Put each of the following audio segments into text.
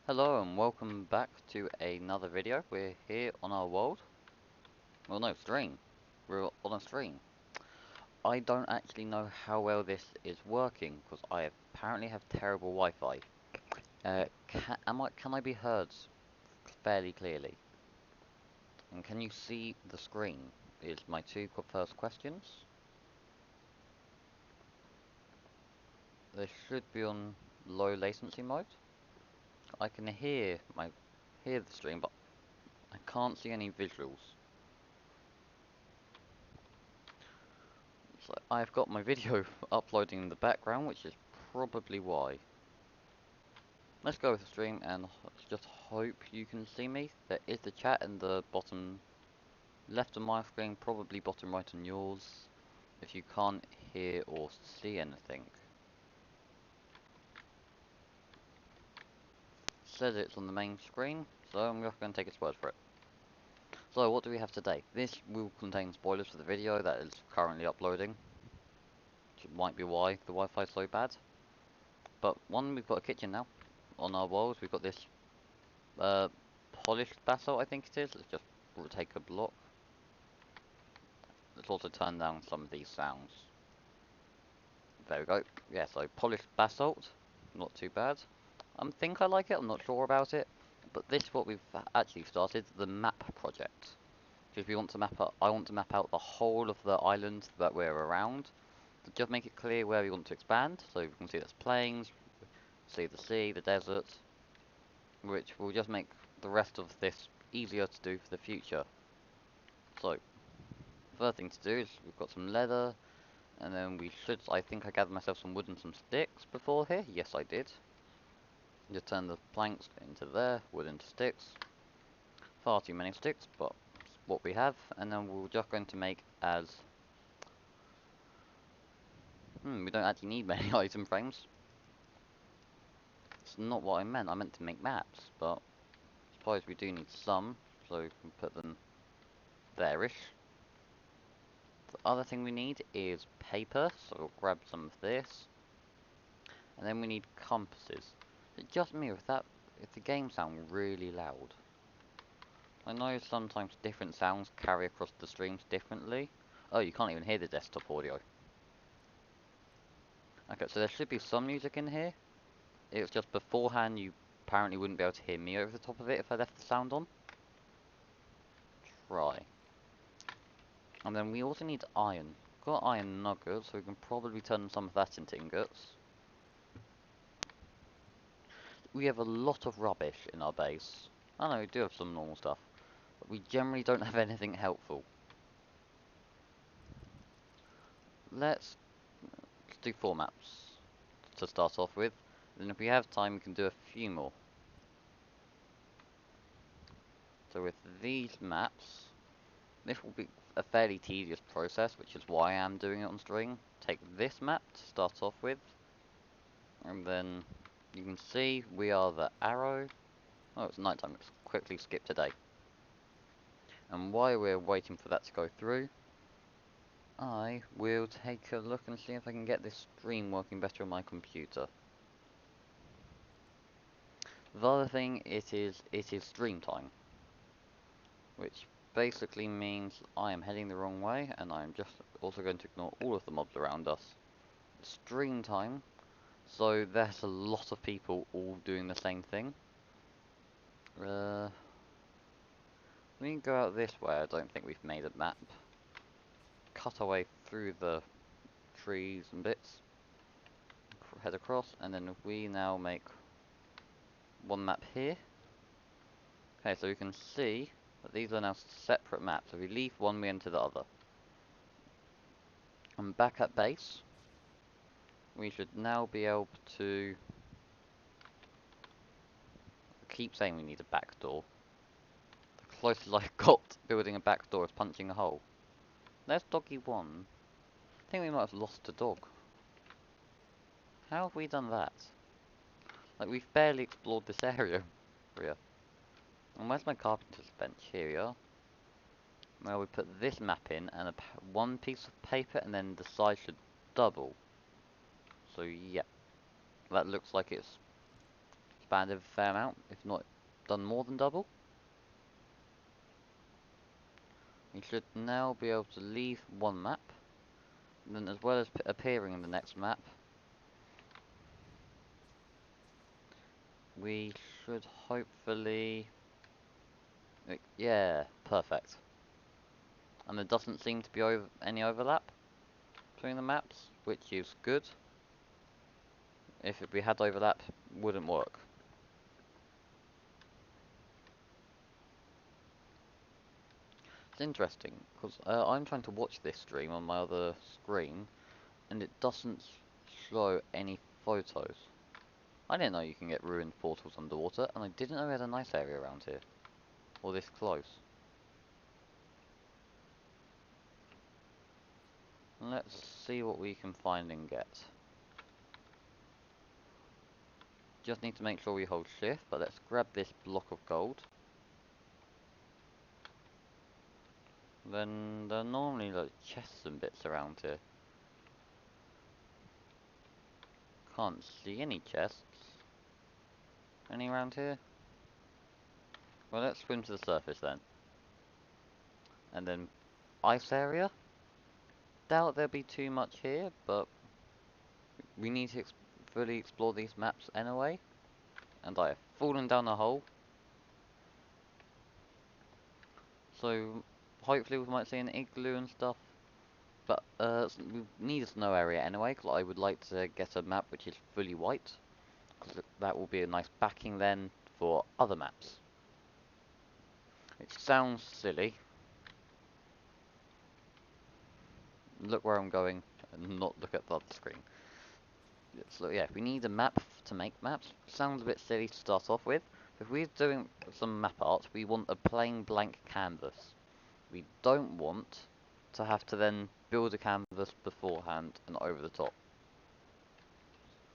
Hello and welcome back to another video. We're here on our world. Well, no, stream. We're on a stream. I don't actually know how well this is working because I apparently have terrible Wi-Fi. Can I be heard fairly clearly? And can you see the screen? Is my first questions. They should be on low latency mode. I can hear the stream, but I can't see any visuals. So I've got my video uploading in the background, which is probably why. Let's go with the stream and just hope you can see me. There is the chat in the bottom left of my screen, probably bottom right on yours, if you can't hear or see anything. It says it's on the main screen, so I'm just going to take its word for it. So what do we have today? This will contain spoilers for the video that is currently uploading, which might be why the Wi-Fi is so bad. But one, we've got a kitchen now. On our walls, we've got this uh, polished basalt, I think it is. Let's just take a block. Let's also turn down some of these sounds. There we go. Yeah, so polished basalt, not too bad. I think I like it, I'm not sure about it. But this is what we've actually started, the map project. Because we want to map out, I want to map out the whole of the island that we're around. To just make it clear where we want to expand. So we can see there's plains, see the sea, the desert. Which will just make the rest of this easier to do for the future. So, first thing to do is we've got some leather, and then I think I gathered myself some wood and some sticks before here. Yes, I did. Just turn the planks into there, wood into sticks. Far too many sticks, but what we have, and then we're just going to make as... we don't actually need many item frames. It's not what I meant to make maps, but I suppose we do need some, so we can put them there-ish. The other thing we need is paper, so we'll grab some of this. And then we need compasses. Is it just me, or if the game sound really loud? I know sometimes different sounds carry across the streams differently. Oh, you can't even hear the desktop audio. Okay, so there should be some music in here. It's just beforehand you apparently wouldn't be able to hear me over the top of it if I left the sound on. Try. And then we also need iron. Got iron nuggets, so we can probably turn some of that into ingots. We have a lot of rubbish in our base. I know we do have some normal stuff, but we generally don't have anything helpful. Let's do 4 maps to start off with, and if we have time we can do a few more. So with these maps, this will be a fairly tedious process, which is why I am doing it on stream. Take this map to start off with, and then you can see we are the arrow. Oh, it's nighttime, let's quickly skip today. And while we're waiting for that to go through, I will take a look and see if I can get this stream working better on my computer. The other thing, it is stream time, which basically means I am heading the wrong way, and I'm just also going to ignore all of the mobs around us. Stream time, so there's a lot of people all doing the same thing. We can go out this way. I don't think we've made a map. Cut our way through the trees and bits, head across, and then we now make one map here. Okay, so we can see that these are now separate maps. So if we leave one, we enter the other. And back at base, we should now be able to... I keep saying we need a back door. The closest I got to building a back door is punching a hole. There's doggy one. I think we might have lost a dog. How have we done that? Like, we've barely explored this area. And where's my carpenter's bench? Here we are. Well, we put this map in, and one piece of paper, and then the size should double. So, yeah. That looks like it's expanded a fair amount, if not done more than double. We should now be able to leave one map, and then as well as appearing in the next map, we should hopefully... Yeah, perfect. And there doesn't seem to be any overlap between the maps, which is good. If we had overlap, wouldn't work. It's interesting, because I'm trying to watch this stream on my other screen, and it doesn't show any photos. I didn't know you can get ruined portals underwater, and I didn't know we had a nice area around here. Or this close. Let's see what we can find and get. Just need to make sure we hold shift, but let's grab this block of gold. Then there are normally like chests and bits around here. Can't see any chests. Any around here? Well, let's swim to the surface then. And then ice area? Doubt there'll be too much here, but we need to fully explore these maps anyway. And I have fallen down a hole. So hopefully we might see an igloo and stuff. But we need a snow area anyway, because I would like to get a map which is fully white. Because that will be a nice backing then for other maps. It sounds silly. Look where I'm going and not look at the other screen. So yeah, we need a map to make maps. Sounds a bit silly to start off with. If we're doing some map art, we want a plain blank canvas. We don't want to have to then build a canvas beforehand and over the top.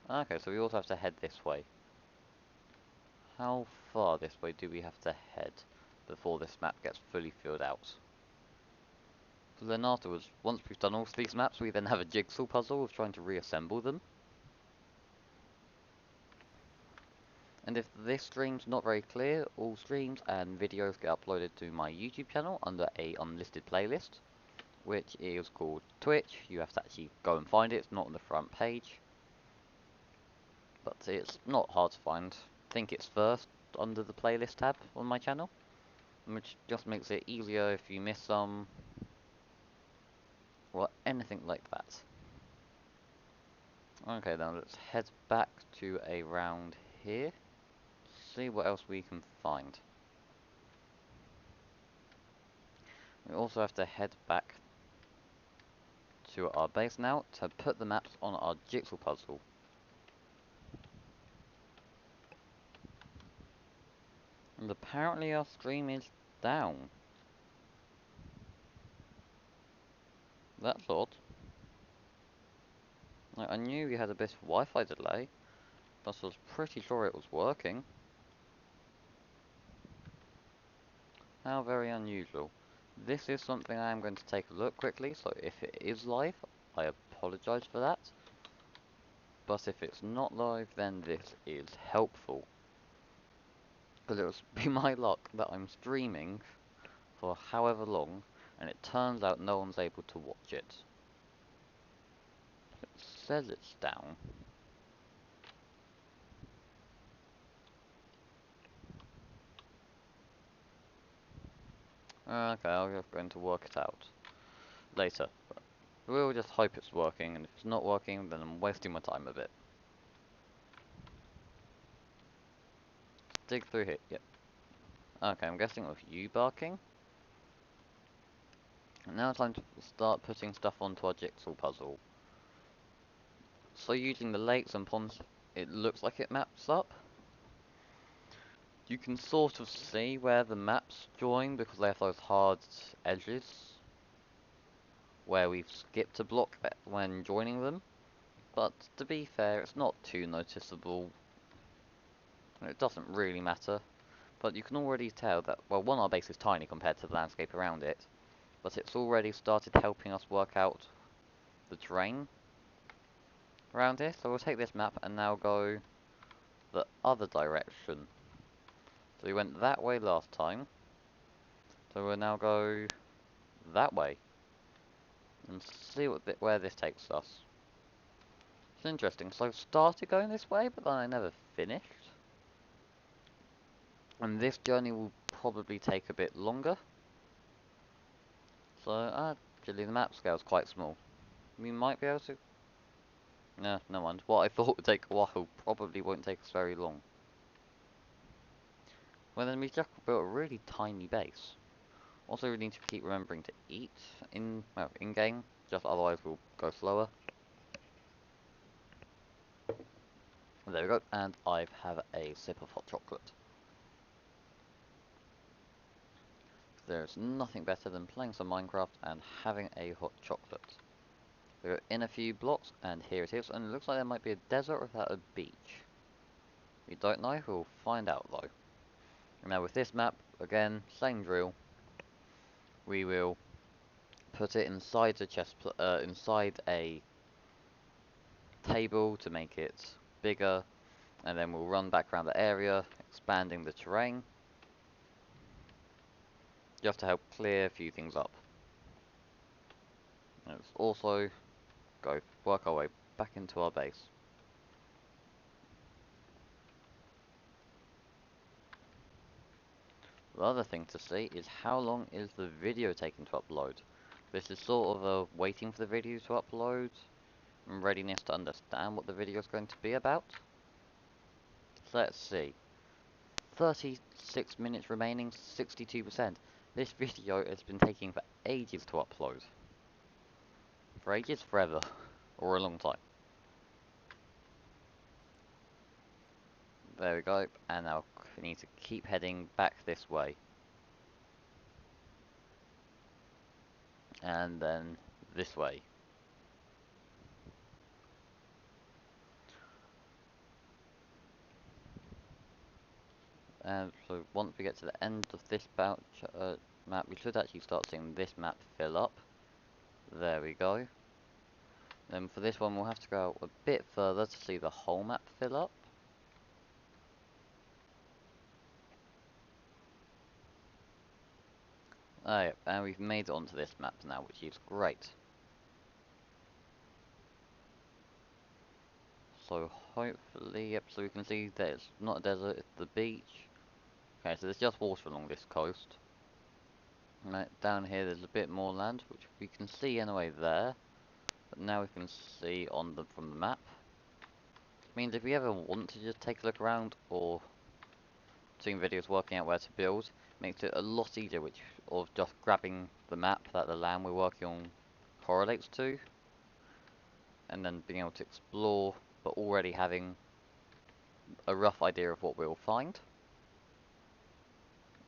Okay, so we also have to head this way. How far this way do we have to head before this map gets fully filled out? So then afterwards, once we've done all of these maps, we then have a jigsaw puzzle of trying to reassemble them. And if this stream's not very clear, all streams and videos get uploaded to my YouTube channel under a unlisted playlist, which is called Twitch. You have to actually go and find it, it's not on the front page. But it's not hard to find. I think it's first under the playlist tab on my channel, which just makes it easier if you miss some, or anything like that. Okay, then let's head back to around here, see what else we can find. We also have to head back to our base now to put the maps on our jigsaw puzzle. And apparently our stream is down. That's odd. I knew we had a bit of Wi-Fi delay, but I was pretty sure it was working. How very unusual. This is something I am going to take a look quickly, so if it is live, I apologise for that. But if it's not live, then this is helpful. Because it will be my luck that I'm streaming for however long, and it turns out no one's able to watch it. It says it's down. Okay, I'm just going to work it out later. We'll just hope it's working, and if it's not working, then I'm wasting my time a bit. Dig through here, yep. Okay, I'm guessing with you barking. And now it's time to start putting stuff onto our jigsaw puzzle. So using the lakes and ponds, it looks like it maps up. You can sort of see where the maps join because they have those hard edges where we've skipped a block when joining them. But to be fair, it's not too noticeable. It doesn't really matter. But you can already tell that, well, one, our base is tiny compared to the landscape around it. But it's already started helping us work out the terrain around here. So we'll take this map and now go the other direction. So we went that way last time, so we'll now go that way and see where this takes us. It's interesting, so I started going this way, but then I never finished. And this journey will probably take a bit longer. So actually the map scale is quite small. We might be able to... No, no mind. What I thought would take a while probably won't take us very long. Well then we just built a really tiny base. Also we need to keep remembering to eat in game, just otherwise we'll go slower. There we go, and I have a sip of hot chocolate. There's nothing better than playing some Minecraft and having a hot chocolate. We're in a few blocks, and here it is, and it looks like there might be a desert without a beach. We don't know, we'll find out though. Now with this map, again, same drill. We will put it inside inside a table to make it bigger, and then we'll run back around the area, expanding the terrain, just to help clear a few things up. Let's also work our way back into our base. The other thing to see is how long is the video taking to upload. This is sort of a waiting for the video to upload, and readiness to understand what the video is going to be about. So let's see. 36 minutes remaining, 62%. This video has been taking for ages to upload. For ages, forever. Or a long time. There we go, and now we need to keep heading back this way. And then this way. And so once we get to the end of this map, we should actually start seeing this map fill up. There we go. Then for this one we'll have to go a bit further to see the whole map fill up. Oh yeah, and we've made it onto this map now, which is great. So hopefully, yep, so we can see that it's not a desert, it's the beach. Okay, so there's just water along this coast. Right, down here there's a bit more land, which we can see anyway there. But now we can see from the map. Means if we ever want to just take a look around, or seeing videos working out where to build, makes it a lot easier, of just grabbing the map that the land we're working on correlates to, and then being able to explore, but already having a rough idea of what we'll find.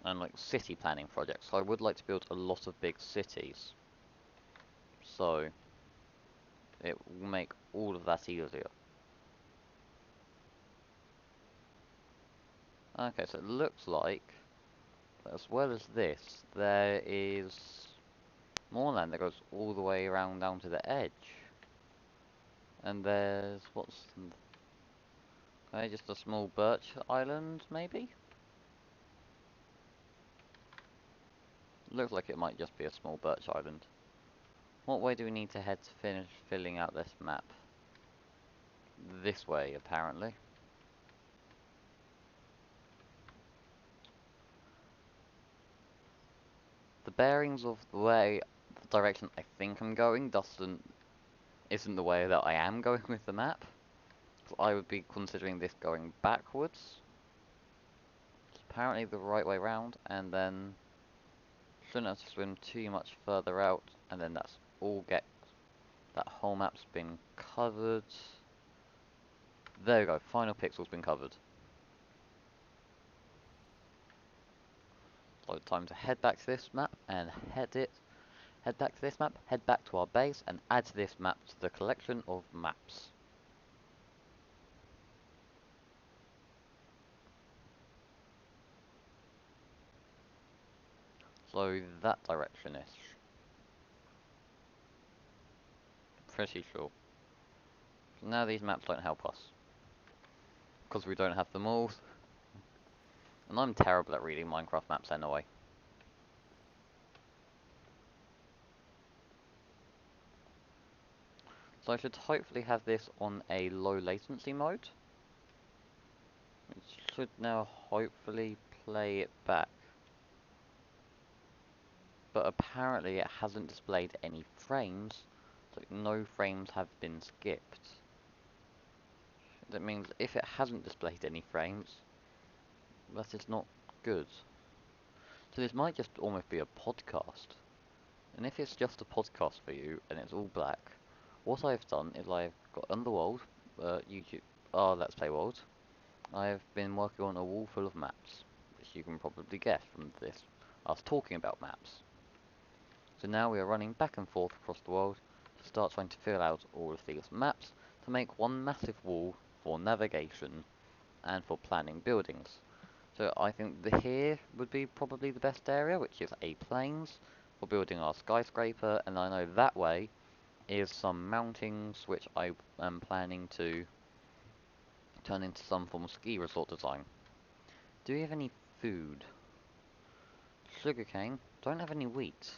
And like city planning projects, so I would like to build a lot of big cities, so it will make all of that easier. Okay, so it looks like, as well as this, there is more land that goes all the way around down to the edge. And there's, okay, just a small birch island, maybe? Looks like it might just be a small birch island. What way do we need to head to finish filling out this map? This way, apparently. The bearings of the direction I think I'm going isn't the way that I am going with the map. So I would be considering this going backwards. It's apparently the right way round, and then shouldn't have to swim too much further out, and then that whole map's been covered. There we go, final pixel's been covered. So time to head back to this map and head back to this map, head back to our base, and add this map to the collection of maps. So that direction-ish. Pretty sure. So now these maps don't help us. because we don't have them all. And I'm terrible at reading Minecraft maps anyway. So I should hopefully have this on a low latency mode. It should now hopefully play it back. But apparently it hasn't displayed any frames, so no frames have been skipped. That means if it hasn't displayed any frames, that is not good. So this might just almost be a podcast. And if it's just a podcast for you, and it's all black, what I've done is I've got Underworld, YouTube, Let's Play World. I've been working on a wall full of maps, which you can probably guess from this, us talking about maps. So now we are running back and forth across the world to start trying to fill out all of these maps to make one massive wall for navigation and for planning buildings. So I think here would be probably the best area, which is A Plains, for building our skyscraper, and I know that way is some mountains which I am planning to turn into some form of ski resort design. Do we have any food? Sugarcane. Don't have any wheat.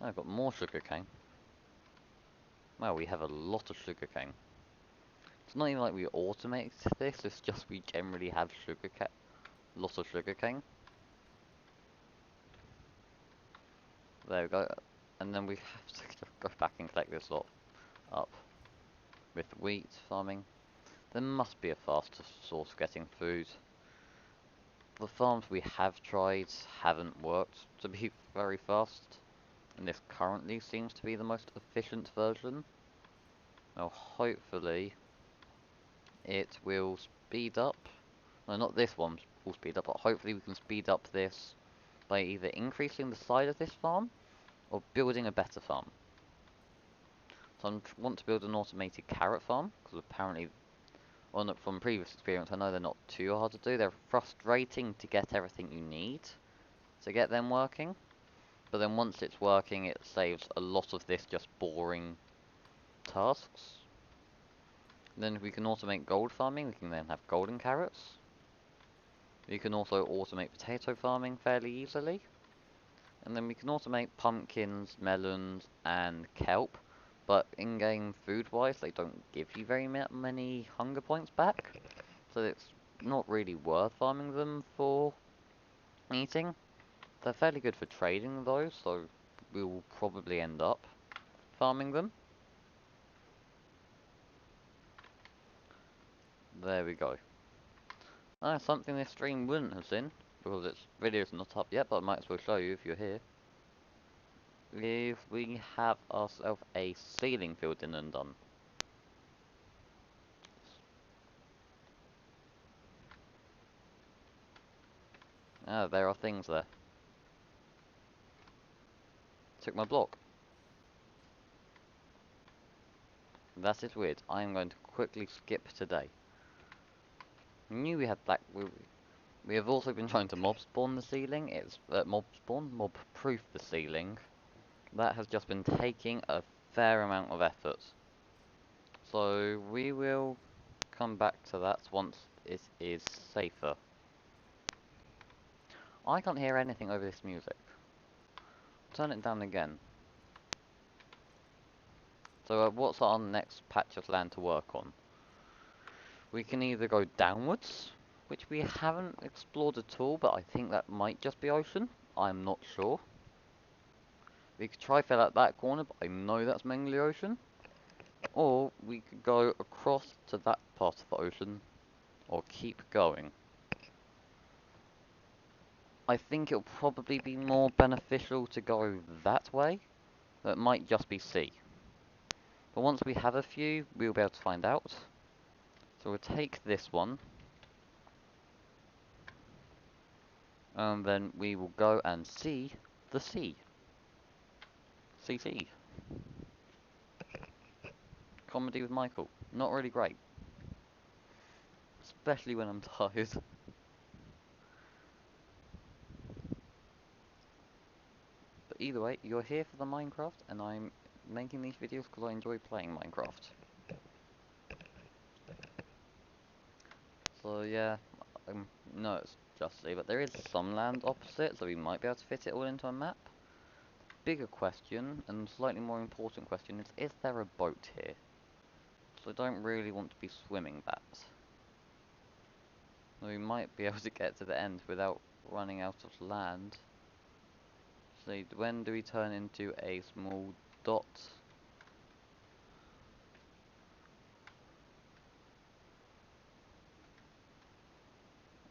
Oh, I've got more sugarcane. Well, we have a lot of sugarcane. It's not even like we automate this, it's just we generally have sugarcane. Lots of sugarcane. There we go. And then we have to go back and collect this lot up. With wheat farming. There must be a faster source of getting food. The farms we have tried haven't worked to be very fast. And this currently seems to be the most efficient version. Now hopefully it will speed up. No, not this one will speed up, but hopefully we can speed up this by either increasing the size of this farm or building a better farm. So I want to build an automated carrot farm, because apparently, from previous experience, I know they're not too hard to do. They're frustrating to get everything you need to get them working. But then once it's working, it saves a lot of this just boring tasks. Then if we can automate gold farming, we can then have golden carrots. We can also automate potato farming fairly easily. And then we can automate pumpkins, melons, and kelp. But in-game food-wise, they don't give you very many hunger points back. So it's not really worth farming them for eating. They're fairly good for trading though, so we will probably end up farming them. There we go. Something this stream wouldn't have seen, because its video's not up yet, but I might as well show you if you're here. If we have ourselves a sealing field in and done. There are things there. Took my block. That is weird. I am going to quickly skip today. I knew we had black. We have also been trying to mob spawn the ceiling. It's mob proof the ceiling. That has just been taking a fair amount of effort. So we will come back to that once it is safer. I can't hear anything over this music. Turn it down again. So what's our next patch of land to work on? We can either go downwards, which we haven't explored at all, but I think that might just be ocean. I'm not sure. We could try fill out that corner, but I know that's mainly ocean. Or we could go across to that part of the ocean, or keep going. I think it'll probably be more beneficial to go that way. That might just be sea. But once we have a few, we'll be able to find out. So we'll take this one. And then we will go and see the sea. CC. Comedy with Michael. Not really great. Especially when I'm tired. But either way, you're here for the Minecraft, and I'm making these videos because I enjoy playing Minecraft. So yeah, no, it's justly, but there is some land opposite, so we might be able to fit it all into a map. Bigger question, and slightly more important question, is there a boat here? So I don't really want to be swimming that. We might be able to get to the end without running out of land. So when do we turn into a small dot?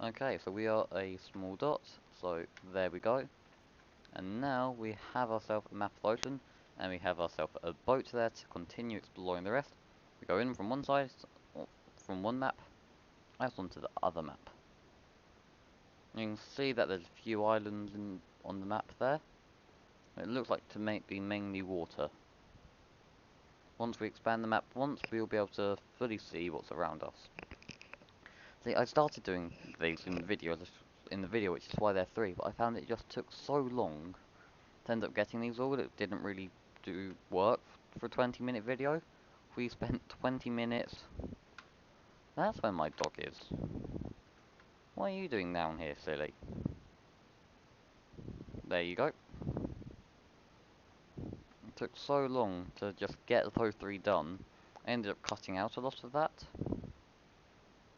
Okay, so we are a small dot, so there we go. And now we have ourselves a map of ocean, and we have ourselves a boat there to continue exploring the rest. We go in from one side, from one map, out onto the other map. You can see that there's a few islands on the map there. It looks like to be mainly water. Once we expand the map once, we'll be able to fully see what's around us. See, I started doing these in the video, which is why they're 3, but I found it just took so long to end up getting these all. It didn't really do work for a 20-minute video. We spent 20 minutes. That's where my dog is. What are you doing down here, silly? There you go. It took so long to just get those 3 done. I ended up cutting out a lot of that.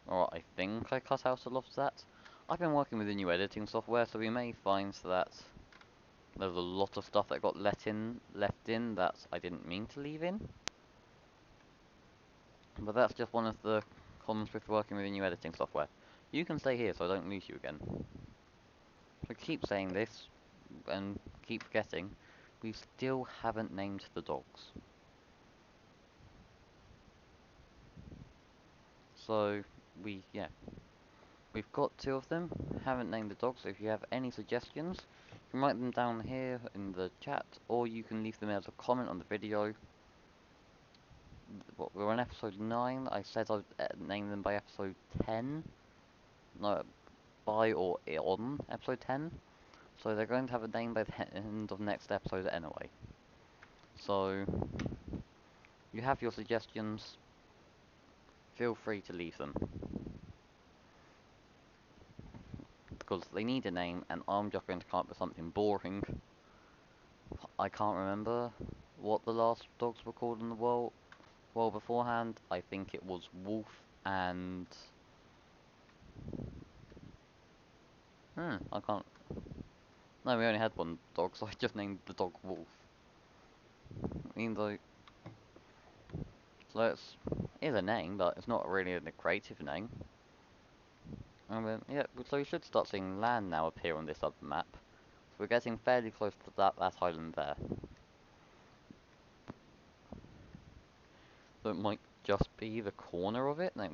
Or I think I cut out a lot of that. I've been working with the new editing software, so we may find that there's a lot of stuff that got left in that I didn't mean to leave in. But that's just one of the cons with working with the new editing software. You can stay here so I don't lose you again. So keep saying this, and keep forgetting, we still haven't named the dogs. So, yeah. We've got 2 of them, haven't named the dogs, so if you have any suggestions, you can write them down here in the chat, or you can leave them as a comment on the video. We're on episode 9, I said I'd name them by episode 10. No, by or on episode 10. So they're going to have a name by the end of next episode anyway. So, you have your suggestions, feel free to leave them. Because they need a name, and I'm just going to come up with something boring. I can't remember what the last dogs were called in the world beforehand. I think it was Wolf and... I can't... No, we only had one dog, so I just named the dog Wolf. Even though... So it's a name, but it's not really a creative name. Yeah, so you should start seeing land now appear on this other map. So we're getting fairly close to that island there. So it might just be the corner of it. Like,